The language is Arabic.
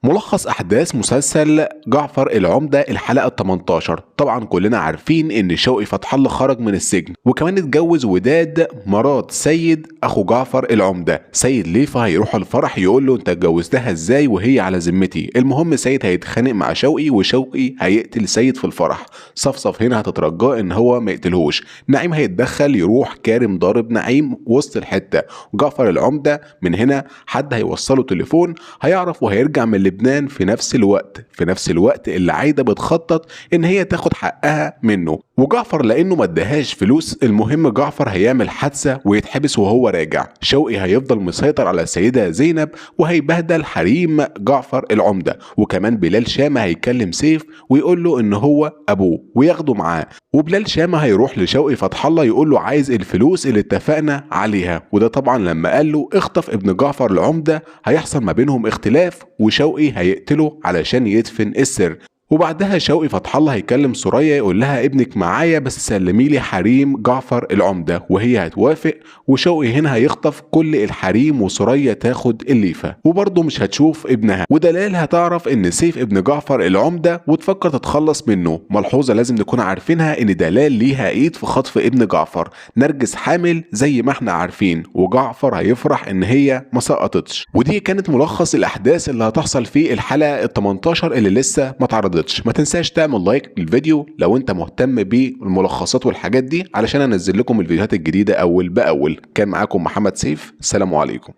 ملخص أحداث مسلسل جعفر العمدة الحلقة 18. طبعا كلنا عارفين إن شوقي فتح الله خرج من السجن وكمان اتجوز وداد مرات سيد أخو جعفر العمدة. سيد ليفا هيروح الفرح يقول له أنت اتجوزتها إزاي وهي على ذمتي. المهم سيد هيتخانق مع شوقي وشوقي هيقتل سيد في الفرح. صفصف هنا هتترجاه إن هو ما يقتلهوش. نعيم هيتدخل يروح كارم ضارب نعيم وسط الحتة. جعفر العمدة من هنا حد هيوصله تليفون هيعرف وهيرجع من لبنان في نفس الوقت اللي عايدة بتخطط ان هي تاخد حقها منه. وجعفر لانه ما اداهاش فلوس، المهم جعفر هيعمل حادثة ويتحبس وهو راجع. شوقي هيفضل مسيطر على السيدة زينب وهيبهدل حريم جعفر العمدة. وكمان بلال شامة هيكلم سيف ويقول له ان هو ابوه وياخده معاه. وبلال شامة هيروح لشوقي فتح الله يقول له عايز الفلوس اللي اتفقنا عليها. وده طبعا لما قال له اخطف ابن جعفر العمدة هيحصل ما بينهم اختلاف وشوقي هيقتله علشان يدفن السر. وبعدها شوقي فتح الله هيكلم سوريا يقول لها ابنك معايا بس سلمي لي حريم جعفر العمدة وهي هتوافق. وشوقي هنا هيخطف كل الحريم وسوريا تاخد الليفة وبرضه مش هتشوف ابنها. ودلال هتعرف ان سيف ابن جعفر العمدة وتفكر تتخلص منه. ملحوظة لازم نكون عارفينها ان دلال ليها ايد في خطف ابن جعفر. نرجس حامل زي ما احنا عارفين وجعفر هيفرح ان هي ما سقطتش. ودي كانت ملخص الاحداث اللي هتحصل في الحلقة ال 18 اللي لسه ما اتعرضتش. ما تنساش تعمل لايك للفيديو لو انت مهتم بالملخصات والحاجات دي علشان انزل لكم الفيديوهات الجديدة اول باول. كان معاكم محمد سيف، السلام عليكم.